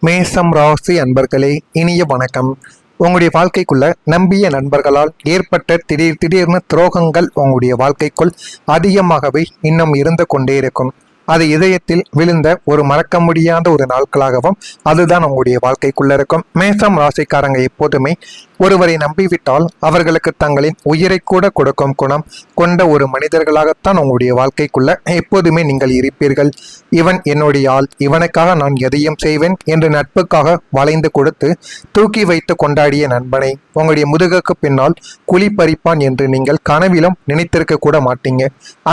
மேசம் ராசி அன்பர்களே, இனிய வணக்கம். உங்களுடைய வாழ்க்கைக்குள்ள நம்பிய நண்பர்களால் ஏற்பட்ட திடீர்னு துரோகங்கள் உங்களுடைய வாழ்க்கைக்குள் அதிகமாகவே இன்னும் இருந்து கொண்டே இருக்கும். அது இதயத்தில் விழுந்த ஒரு மறக்க முடியாத ஒரு நாட்களாகவும் அதுதான் உங்களுடைய வாழ்க்கைக்குள்ள இருக்கும். மேசம் ராசிக்காரங்க எப்போதுமே ஒருவரை நம்பிவிட்டால் அவர்களுக்கு தங்களின் உயிரை கூட கொடுக்கும் குணம் கொண்ட ஒரு மனிதர்களாகத்தான் உங்களுடைய வாழ்க்கைக்குள்ள எப்போதுமே நீங்கள் இருப்பீர்கள். இவன் என்னுடைய ஆள், இவனுக்காக நான் எதையும் செய்வேன் என்று நட்புக்காக வளைந்து கொடுத்து தூக்கி வைத்து கொண்டாடிய நண்பனை உங்களுடைய முதுகுக்கு பின்னால் குழி பறிப்பான் என்று நீங்கள் கனவிலும் நினைத்திருக்க கூட மாட்டீங்க.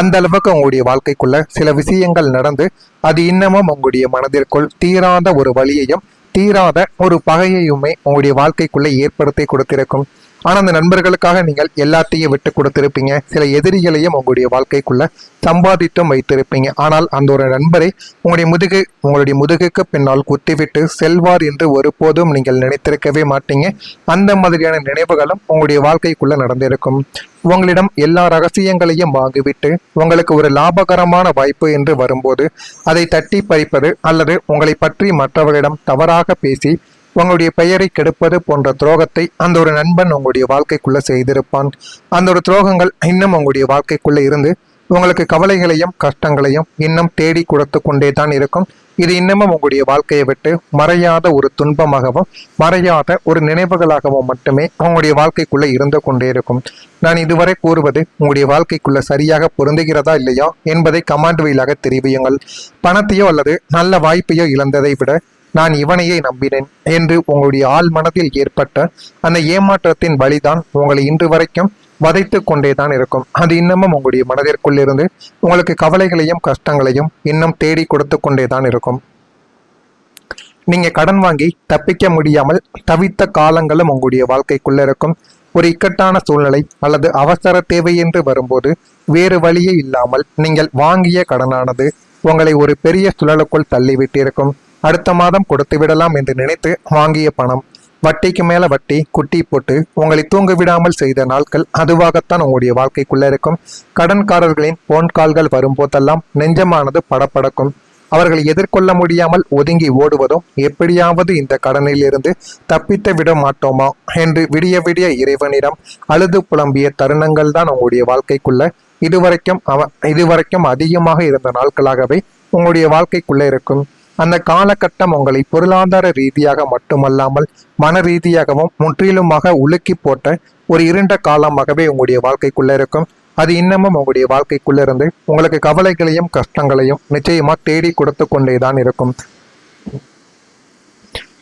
அந்த அளவுக்கு உங்களுடைய வாழ்க்கைக்குள்ள சில விஷயங்கள் நடந்து அது இன்னமும் உங்களுடைய மனதிற்குள் தீராத ஒரு வலியையும் தீராத ஒரு பகையையுமே உங்களுடைய வாழ்க்கைக்குள்ள ஏற்படுத்தி கொடுத்திருக்கும். ஆனா அந்த நண்பர்களுக்காக நீங்கள் எல்லாத்தையும் விட்டு கொடுத்திருப்பீங்க. சில எதிரிகளையும் உங்களுடைய வாழ்க்கைக்குள்ள சம்பாதித்தும் வைத்திருப்பீங்க. ஆனால் அந்த ஒரு நண்பரை உங்களுடைய முதுகுக்கு பின்னால் குத்திவிட்டு செல்வார் என்று ஒருபோதும் நீங்கள் நினைத்திருக்கவே மாட்டீங்க. அந்த மாதிரியான நினைவுகளும் உங்களுடைய வாழ்க்கைக்குள்ள நடந்திருக்கும். உங்களிடம் எல்லா ரகசியங்களையும் வாங்கிவிட்டு உங்களுக்கு ஒரு லாபகரமான வாய்ப்பு என்று வரும்போது அதை தட்டி பறிப்பது அல்லது உங்களை பற்றி மற்றவர்களிடம் தவறாக பேசி உங்களுடைய பெயரை கெடுப்பது போன்ற துரோகத்தை அந்த ஒரு நண்பன் உங்களுடைய வாழ்க்கைக்குள்ள செய்திருப்பான். அந்த ஒரு துரோகங்கள் இன்னும் உங்களுடைய வாழ்க்கைக்குள்ள இருந்து உங்களுக்கு கவலைகளையும் கஷ்டங்களையும் இன்னும் தேடி கொடுத்து கொண்டே தான் இருக்கும். இது இன்னமும் உங்களுடைய வாழ்க்கையை விட்டு மறையாத ஒரு துன்பமாகவும் மறையாத ஒரு நினைவுகளாகவும் மட்டுமே உங்களுடைய வாழ்க்கைக்குள்ள இருந்து கொண்டே இருக்கும். நான் இதுவரை கூறுவது உங்களுடைய வாழ்க்கைக்குள்ள சரியாக பொருந்துகிறதா இல்லையா என்பதை கமாண்ட் வழியாக தெரிவியுங்கள். பணத்தையோ அல்லது நல்ல வாய்ப்பையோ இழந்ததை விட நான் இவனையே நம்பினேன் என்று உங்களுடைய ஆள் மனதில் ஏற்பட்ட அந்த ஏமாற்றத்தின் வழிதான் உங்களை இன்று வரைக்கும் வதைத்து கொண்டேதான் இருக்கும். அது இன்னமும் உங்களுடைய மனதிற்குள் இருந்து உங்களுக்கு கவலைகளையும் கஷ்டங்களையும் இன்னும் தேடி கொடுத்து கொண்டேதான் இருக்கும். நீங்க கடன் வாங்கி தப்பிக்க முடியாமல் தவித்த காலங்களும் உங்களுடைய வாழ்க்கைக்குள்ள இருக்கும். ஒரு இக்கட்டான சூழ்நிலை அல்லது அவசர தேவை என்று வரும்போது வேறு வழியே இல்லாமல் நீங்கள் வாங்கிய கடனானது உங்களை ஒரு பெரிய சுழலுக்குள் தள்ளிவிட்டிருக்கும். அடுத்த மாதம் கொடுத்து விடலாம் என்று நினைத்து வாங்கிய பணம் வட்டிக்கு மேல வட்டி குட்டி போட்டு உங்களை தூங்க விடாமல் செய்த நாட்கள் அதுவாகத்தான் உங்களுடைய வாழ்க்கைக்குள்ள இருக்கும். கடன்காரர்களின் போன் கால்கள் வரும்போதெல்லாம் நெஞ்சமானது படப்படக்கும். அவர்களை எதிர்கொள்ள முடியாமல் ஒதுங்கி ஓடுவதும் எப்படியாவது இந்த கடனில் இருந்து தப்பித்து விட மாட்டோமா என்று விடிய விடிய இறைவனிடம் அழுது புலம்பிய தருணங்கள் தான் உங்களுடைய வாழ்க்கைக்குள்ள இதுவரைக்கும் அதிகமாக இருந்த நாட்களாகவே உங்களுடைய வாழ்க்கைக்குள்ள இருக்கும். அந்த காலகட்டம் உங்களை பொருளாதார ரீதியாக மட்டுமல்லாமல் மன ரீதியாகவும் முற்றிலுமாக உலுக்கி போட்ட ஒரு இருண்ட காலமாகவே உங்களுடைய வாழ்க்கைக்குள்ள இருக்கும். அது இன்னமும் உங்களுடைய வாழ்க்கைக்குள்ள இருந்து உங்களுக்கு கவலைகளையும் கஷ்டங்களையும் நிச்சயமா தேடி கொடுத்து கொண்டேதான் இருக்கும்.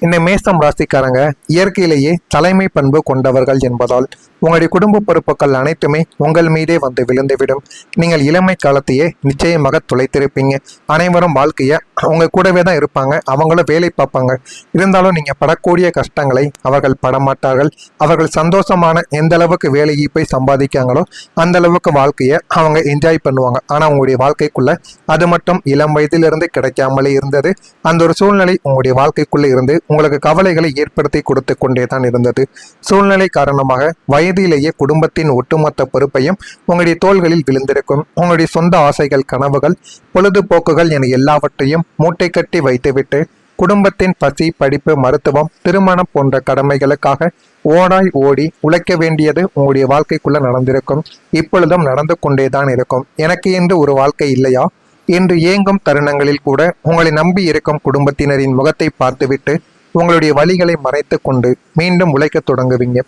இந்த மேசம் ராசிக்காரங்க இயற்கையிலேயே தலைமை பண்பு கொண்டவர்கள் என்பதால் உங்களுடைய குடும்ப பொறுப்புகள் அனைத்துமே உங்கள் மீதே வந்து விழுந்துவிடும். நீங்கள் இளமை காலத்தையே நிச்சயமாக தொலைத்திருப்பீங்க. அனைவரும் வாழ்க்கைய அவங்க கூடவே தான் இருப்பாங்க, அவங்களும் வேலை பார்ப்பாங்க. இருந்தாலும் நீங்க படக்கூடிய கஷ்டங்களை அவர்கள் படமாட்டார்கள். அவர்கள் சந்தோஷமான எந்த அளவுக்கு வேலையை போய் சம்பாதிக்காங்களோ அந்த அளவுக்கு வாழ்க்கையை அவங்க என்ஜாய் பண்ணுவாங்க. ஆனா உங்களுடைய வாழ்க்கைக்குள்ள அது மட்டும் இளம் வயதிலிருந்து கிடைக்காமலே இருந்தது. அந்த ஒரு சூழ்நிலை உங்களுடைய வாழ்க்கைக்குள்ள இருந்து உங்களுக்கு கவலைகளை ஏற்படுத்தி கொடுத்து கொண்டே தான் இருந்தது. சூழ்நிலை காரணமாக வயதிலேயே குடும்பத்தின் ஒட்டுமொத்த பொறுப்பையும் உங்களுடைய தோள்களில் விழுந்திருக்கும். உங்களுடைய சொந்த ஆசைகள், கனவுகள், பொழுதுபோக்குகள் என எல்லாவற்றையும் மூட்டை கட்டி வைத்துவிட்டு குடும்பத்தின் பசி, படிப்பு, மருத்துவம், திருமணம் போன்ற கடமைகளுக்காக ஓடாய் ஓடி உழைக்க வேண்டியது உங்களுடைய வாழ்க்கைக்குள்ள நடந்திருக்கும். இப்பொழுதும் நடந்து கொண்டேதான் இருக்கும். எனக்கு என்று ஒரு வாழ்க்கை இல்லையா என்று ஏங்கும் தருணங்களில் கூட உங்களை நம்பி இருக்கும் குடும்பத்தினரின் முகத்தை பார்த்துவிட்டு உங்களுடைய வழிகளை மறைத்து கொண்டு மீண்டும் உழைக்க தொடங்குவீங்க.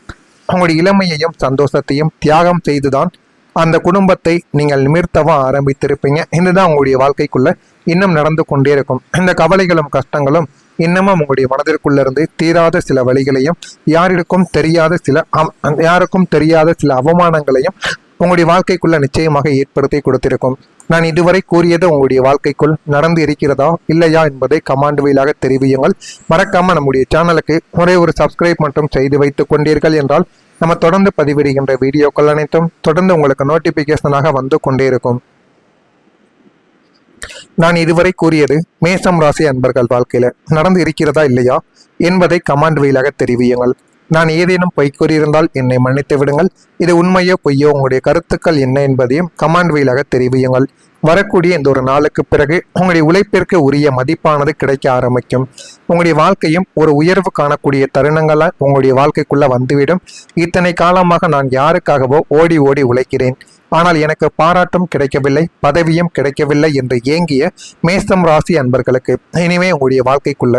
உங்களுடைய இளமையையும் சந்தோஷத்தையும் தியாகம் செய்துதான் அந்த குடும்பத்தை நீங்கள் நிமிர்த்தவா ஆரம்பித்திருப்பீங்க. இதுதான் உங்களுடைய வாழ்க்கைக்குள்ள இன்னும் நடந்து கொண்டே இருக்கும். இந்த கவலைகளும் கஷ்டங்களும் இன்னமும் உங்களுடைய மனதிற்குள்ள இருந்து தீராத சில வழிகளையும் யாருக்கும் தெரியாத சில அவமானங்களையும் உங்களுடைய வாழ்க்கைக்குள்ள நிச்சயமாக ஏற்படுத்தி கொடுத்திருக்கும். நான் இதுவரை கூறியது உங்களுடைய வாழ்க்கைக்குள் நடந்து இருக்கிறதா இல்லையா என்பதை கமாண்ட் வழியாக தெரிவியுங்கள். மறக்காம நம்முடைய சேனலுக்கு ஒரே ஒரு சப்ஸ்கிரைப் மட்டும் செய்து வைத்துக் கொண்டீர்கள் என்றால் நம்ம தொடர்ந்து பதிவிடுகின்ற வீடியோக்கள் அனைத்தும் தொடர்ந்து உங்களுக்கு நோட்டிபிகேஷனாக வந்து கொண்டே இருக்கும். நான் இதுவரை கூறியது மேசம் ராசி அன்பர்கள் வாழ்க்கையில நடந்து இருக்கிறதா இல்லையா என்பதை கமாண்ட் வழியாக தெரிவியுங்கள். நான் ஏதேனும் பொய் கூறியிருந்தால் என்னை மன்னித்து விடுங்கள். இது உண்மையோ பொய்யோ உங்களுடைய கருத்துக்கள் என்ன என்பதையும் கமாண்ட் வழியாக தெரிவியுங்கள். வரக்கூடிய இந்த ஒரு நாளுக்கு பிறகு உங்களுடைய உழைப்பிற்கு உரிய மதிப்பானது கிடைக்க ஆரம்பிக்கும். உங்களுடைய வாழ்க்கையும் ஒரு உயர்வு காணக்கூடிய தருணங்களா உங்களுடைய வாழ்க்கைக்குள்ள வந்துவிடும். இத்தனை காலமாக நான் யாருக்காகவோ ஓடி ஓடி உழைக்கிறேன், ஆனால் எனக்கு பாராட்டும் கிடைக்கவில்லை, பதவியும் கிடைக்கவில்லை என்று ஏங்கிய மேசம் ராசி அன்பர்களுக்கு இனிமே உங்களுடைய வாழ்க்கைக்குள்ள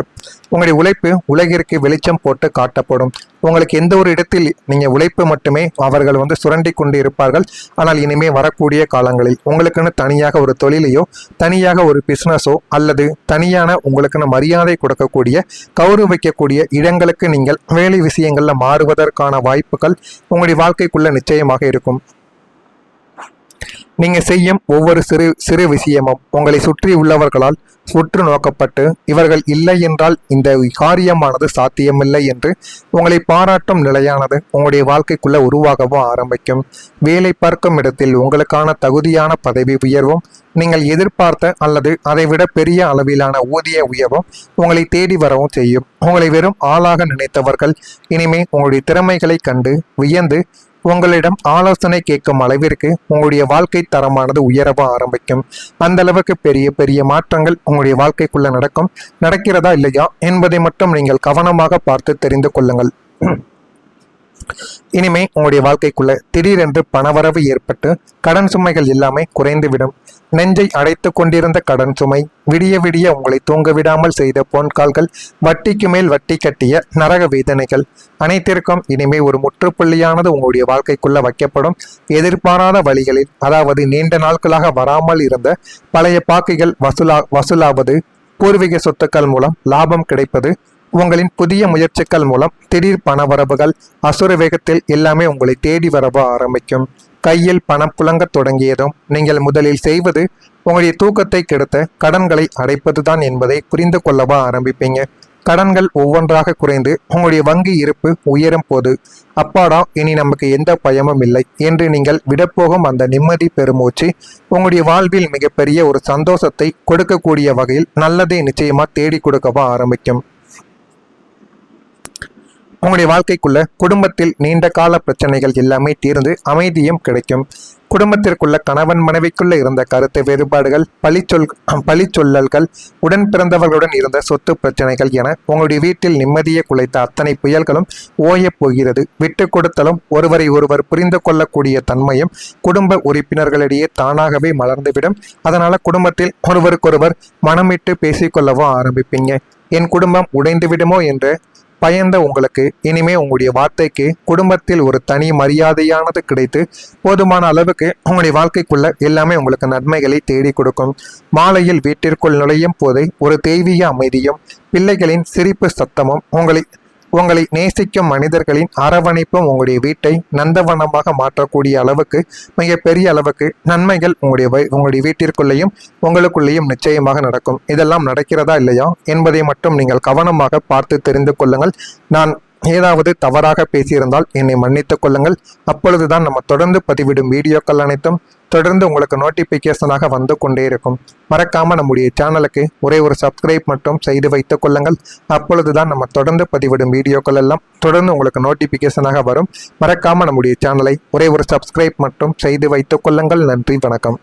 உங்களுடைய உழைப்பு உலகிற்கு வெளிச்சம் போட்டு காட்டப்படும். உங்களுக்கு எந்த ஒரு இடத்தில் நீங்க உழைப்பு மட்டுமே அவர்கள் சுரண்டி கொண்டு இருப்பார்கள். ஆனால் இனிமே வரக்கூடிய காலங்களில் உங்களுக்குன்னு தனியாக ஒரு தொழிலையோ தனியாக ஒரு பிசினஸோ அல்லது தனியான உங்களுக்குன்னு மரியாதை கொடுக்கக்கூடிய கௌரவிக்கக்கூடிய இடங்களுக்கு நீங்கள் வேலை விஷயங்கள்ல மாறுவதற்கான வாய்ப்புகள் உங்களுடைய வாழ்க்கைக்குள்ள நிச்சயமாக இருக்கும். நீங்க செய்யும் ஒவ்வொரு சிறு சிறு விஷயமும் உங்களை சுற்றி உள்ளவர்களால் சுற்று நோக்கப்பட்டு இவர்கள் இல்லை என்றால் இந்த காரியமானது சாத்தியமில்லை என்று உங்களை பாராட்டும் நிலையானது உங்களுடைய வாழ்க்கைக்குள்ள உருவாகவும் ஆரம்பிக்கும். வேலை பார்க்கும் இடத்தில் உங்களுக்கான தகுதியான பதவி உயர்வும் நீங்கள் எதிர்பார்த்த அல்லது அதைவிட பெரிய அளவிலான ஊதிய உயர்வும் உங்களை தேடி வரவும் செய்யும். உங்களை வெறும் ஆளாக நினைத்தவர்கள் இனிமே உங்களுடைய திறமைகளை கண்டு வியந்து உங்களிடம் ஆலோசனை கேட்கும் அளவிற்கு உங்களுடைய வாழ்க்கை தரமானது உயரவ ஆரம்பிக்கும். அந்த அளவுக்கு பெரிய பெரிய மாற்றங்கள் உங்களுடைய வாழ்க்கைக்குள்ள நடக்கிறதா இல்லையா என்பதை மட்டும் நீங்கள் கவனமாக பார்த்து தெரிந்து கொள்ளுங்கள். இனிமே உங்களுடைய வாழ்க்கைக்குள்ள திடீரென்று பணவரவு ஏற்பட்டு கடன் சுமைகள் எல்லாமே குறைந்துவிடும். நெஞ்சை அடைத்து கொண்டிருந்த கடன் சுமை, விடிய விடிய உங்களை தூங்க விடாமல் செய்த போன்கால்கள், வட்டிக்கு மேல் வட்டி கட்டிய நரக வேதனைகள் அனைத்திற்கும் இனிமே ஒரு முற்றுப்புள்ளியானது உங்களுடைய வாழ்க்கைக்குள்ள வைக்கப்படும். எதிர்பாராத வழிகளில், அதாவது நீண்ட நாட்களாக வராமல் இருந்த பழைய பாக்கிகள் வசூலாவது, பூர்வீக சொத்துக்கள் மூலம் லாபம் கிடைப்பது, உங்களின் புதிய முயற்சிகள் மூலம் திடீர் பணவரவுகள் அசுர வேகத்தில் எல்லாமே உங்களை தேடி வரவ ஆரம்பிக்கும். கையில் பணம் புழங்க தொடங்கியதும் நீங்கள் முதலில் செய்வது உங்களுடைய தூக்கத்தை கெடுத்த கடன்களை அடைப்பதுதான் என்பதை புரிந்து கொள்ளவா ஆரம்பிப்பீங்க. கடன்கள் ஒவ்வொன்றாக குறைந்து உங்களுடைய வங்கி இருப்பு உயரும் போது, அப்பாடா இனி நமக்கு எந்த பயமும் இல்லை என்று நீங்கள் விடப்போகும் அந்த நிம்மதி பெருமூச்சு உங்களுடைய வாழ்வில் மிகப்பெரிய ஒரு சந்தோஷத்தை கொடுக்கக்கூடிய வகையில் நல்லதை நிச்சயமா தேடி கொடுக்கவா ஆரம்பிக்கும். உங்களுடைய வாழ்க்கைக்குள்ள குடும்பத்தில் நீண்ட கால பிரச்சனைகள் எல்லாமே தீர்ந்து அமைதியும் கிடைக்கும். குடும்பத்திற்குள்ள கணவன் மனைவிக்குள்ள இருந்த கருத்து வேறுபாடுகள், பழிச்சொல்லல்கள், உடன் பிறந்தவர்களுடன் இருந்த சொத்து பிரச்சனைகள் என உங்களுடைய வீட்டில் நிம்மதியை குலைத்த அத்தனை புயல்களும் ஓயப் போகிறது. விட்டு கொடுத்தலும் ஒருவரை ஒருவர் புரிந்து கொள்ளக்கூடிய தன்மையும் குடும்ப உறுப்பினர்களிடையே தானாகவே மலர்ந்துவிடும். அதனால குடும்பத்தில் ஒருவருக்கொருவர் மனமிட்டு பேசிக்கொள்ளவும் ஆரம்பிப்பீங்க. என் குடும்பம் உடைந்து விடுமோ என்ற பயந்த உங்களுக்கு இனிமே உங்களுடைய வார்த்தைக்கு குடும்பத்தில் ஒரு தனி மரியாதையானது கிடைத்து போதுமான அளவுக்கு உங்களுடைய வாழ்க்கைக்குள்ள எல்லாமே உங்களுக்கு நன்மைகளை தேடி கொடுக்கும். மாலையில் வீட்டிற்குள் நுழையும் போதே ஒரு தெய்வீக அமைதியும் பிள்ளைகளின் சிரிப்பு சத்தமும் உங்களை நேசிக்கும் மனிதர்களின் அரவணைப்பும் உங்களுடைய வீட்டை நந்தவனமாக மாற்றக்கூடிய அளவுக்கு மிகப்பெரிய அளவுக்கு நன்மைகள் உங்களுடைய வீட்டிற்குள்ளேயும் உங்களுக்குள்ளேயும் நிச்சயமாக நடக்கும். இதெல்லாம் நடக்கிறதா இல்லையா என்பதை மட்டும் நீங்கள் கவனமாக பார்த்து தெரிந்து கொள்ளுங்கள். நான் ஏதாவது தவறாக பேசியிருந்தால் என்னை மன்னித்துக் கொள்ளுங்கள். அப்பொழுதுதான் நம்ம தொடர்ந்து பதிவிடும் வீடியோக்கள் அனைத்தும் தொடர்ந்து உங்களுக்கு நோட்டிபிகேஷனாக வந்து கொண்டே இருக்கும். மறக்காம நம்முடைய சேனலுக்கு ஒரே ஒரு சப்ஸ்கிரைப் மட்டும் செய்து வைத்துக் கொள்ளுங்கள். அப்பொழுதுதான் நம்ம தொடர்ந்து பதிவிடும் வீடியோக்கள் எல்லாம் தொடர்ந்து உங்களுக்கு நோட்டிபிகேஷனாக வரும். மறக்காம நம்முடைய சேனலை ஒரே ஒரு சப்ஸ்கிரைப் மட்டும் செய்து வைத்துக் கொள்ளுங்கள். நன்றி, வணக்கம்.